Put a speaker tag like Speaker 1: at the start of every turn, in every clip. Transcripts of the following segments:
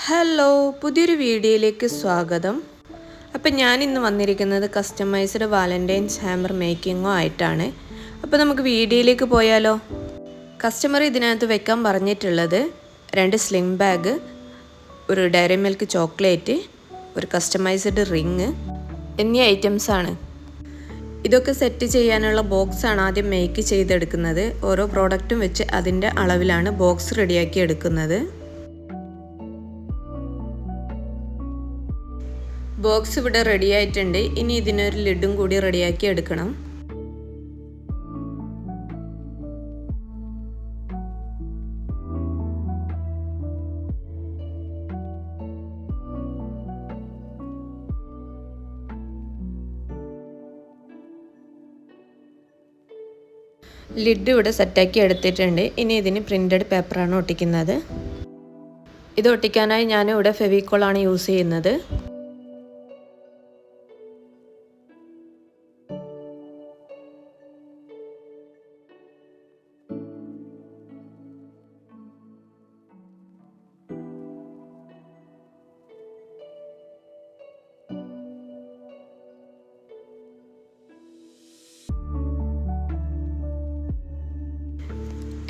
Speaker 1: Hello, പുതിയൊരു വീഡിയോയിലേക്ക് സ്വാഗതം. അപ്പോൾ ഞാൻ ഇന്ന് വന്നിരിക്കുന്നത് കസ്റ്റമൈസ്ഡ് വാലന്റൈൻസ് ഹാമ്പർ മേക്കിങ്ങോ ആയിട്ടാണ്. അപ്പോൾ നമുക്ക് വീഡിയോയിലേക്ക് പോയാലോ. കസ്റ്റമർ ഇതിനകത്ത് വെക്കാൻ പറഞ്ഞിട്ടുള്ളത് 2 സ്ലിം ബാഗ്, ഒരു ഡയറി മിൽക്ക് ചോക്ലേറ്റ്, ഒരു കസ്റ്റമൈസ്ഡ് റിങ് എന്നീ ഐറ്റംസ് ആണ്. ഇതൊക്കെ സെറ്റ് ചെയ്യാനുള്ള ബോക്സാണ് ആദ്യം മേക്ക് ചെയ്തെടുക്കുന്നത്. ഓരോ പ്രോഡക്റ്റും വെച്ച് അതിൻ്റെ അളവിലാണ് ബോക്സ് റെഡിയാക്കി എടുക്കുന്നത്. ബോക്സ് ഇവിടെ റെഡി ആയിട്ടുണ്ട്. ഇനി ഇതിനൊരു ലിഡും കൂടി റെഡിയാക്കി എടുക്കണം. ലിഡ് ഇവിടെ സെറ്റാക്കി എടുത്തിട്ടുണ്ട്. ഇനി ഇതിന് പ്രിന്റഡ് പേപ്പറാണ് ഒട്ടിക്കുന്നത്. ഇത് ഒട്ടിക്കാനായി ഞാൻ ഇവിടെ ഫെവിക്കോളാണ് യൂസ് ചെയ്യുന്നത്.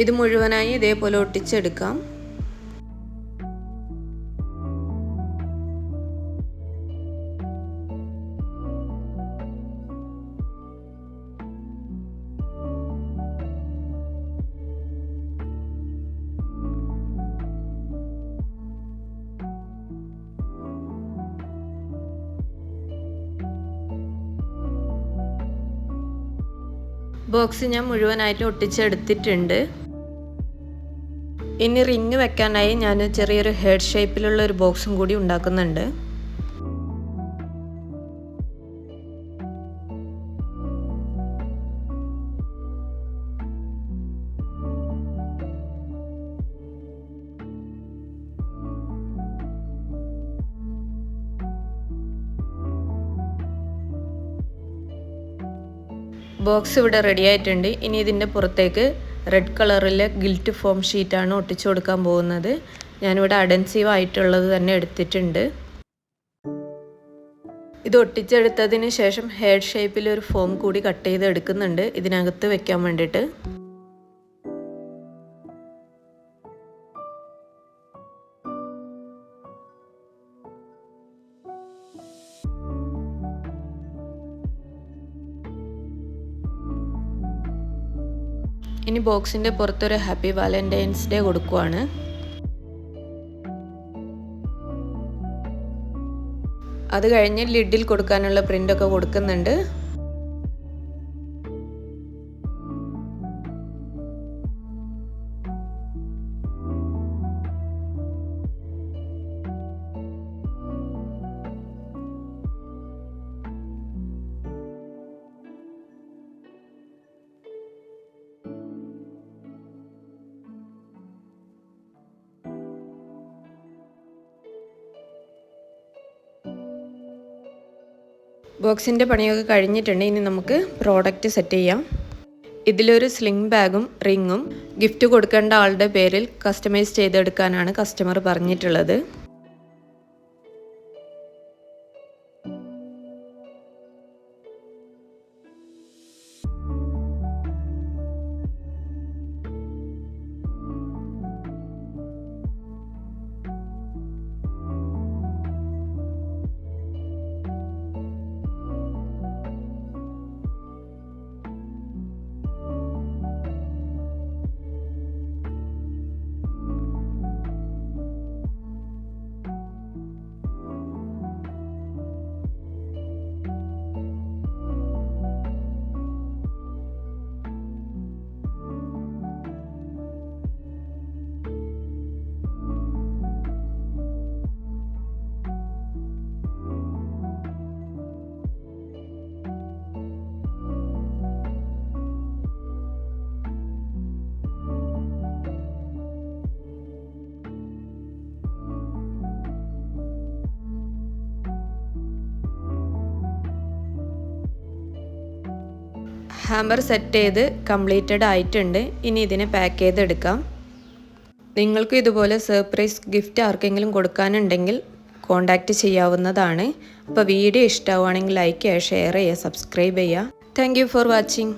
Speaker 1: ഇത് മുഴുവനായി ഇതേപോലെ ഒട്ടിച്ചെടുക്കാം. ബോക്സ് ഞാൻ മുഴുവനായിട്ട് ഒട്ടിച്ചെടുത്തിട്ടുണ്ട്. ഇനി റിങ് വെക്കാനായി ഞാൻ ചെറിയൊരു ഹെഡ് ഷേപ്പിലുള്ള ഒരു ബോക്സും കൂടി ഉണ്ടാക്കുന്നുണ്ട്. ബോക്സ് ഇവിടെ റെഡി ആയിട്ടുണ്ട്. ഇനി ഇതിൻ്റെ പുറത്തേക്ക് റെഡ് കളറിലെ ഗിൽറ്റ് ഫോം ഷീറ്റാണ് ഒട്ടിച്ചു കൊടുക്കാൻ പോകുന്നത്. ഞാനിവിടെ അഡൻസീവ് ആയിട്ടുള്ളത് തന്നെ എടുത്തിട്ടുണ്ട്. ഇത് ഒട്ടിച്ചെടുത്തതിന് ശേഷം ഹെഡ് ഷേപ്പിൽ ഒരു ഫോം കൂടി കട്ട് ചെയ്ത് എടുക്കുന്നുണ്ട് ഇതിനകത്ത് വെക്കാൻ വേണ്ടിയിട്ട്. ഇനി ബോക്സിൻ്റെ പുറത്തൊരു ഹാപ്പി വാലന്റൈൻസ് ഡേ കൊടുക്കുവാണ്. അത് കഴിഞ്ഞ് ലിഡിൽ കൊടുക്കാനുള്ള പ്രിൻ്റൊക്കെ കൊടുക്കുന്നുണ്ട്. ബോക്സിൻ്റെ പണിയൊക്കെ കഴിഞ്ഞിട്ടുണ്ട്. ഇനി നമുക്ക് പ്രോഡക്റ്റ് സെറ്റ് ചെയ്യാം. ഇതിലൊരു സ്ലിംഗ് ബാഗും റിങ്ങും ഗിഫ്റ്റ് കൊടുക്കേണ്ട ആളുടെ പേരിൽ കസ്റ്റമൈസ് ചെയ്തെടുക്കാനാണ് കസ്റ്റമർ പറഞ്ഞിട്ടുള്ളത്. ഹാമ്പർ സെറ്റ് ചെയ്ത് കംപ്ലീറ്റഡ് ആയിട്ടുണ്ട്. ഇനി ഇതിനെ പാക്ക് ചെയ്തെടുക്കാം. നിങ്ങൾക്ക് ഇതുപോലെ സർപ്രൈസ് ഗിഫ്റ്റ് ആർക്കെങ്കിലും കൊടുക്കാനുണ്ടെങ്കിൽ കോൺടാക്റ്റ് ചെയ്യാവുന്നതാണ്. അപ്പോൾ വീഡിയോ ഇഷ്ടമാവുകയാണെങ്കിൽ ലൈക്ക് ചെയ്യുക, ഷെയർ ചെയ്യുക, സബ്സ്ക്രൈബ് ചെയ്യുക. Thank you for watching.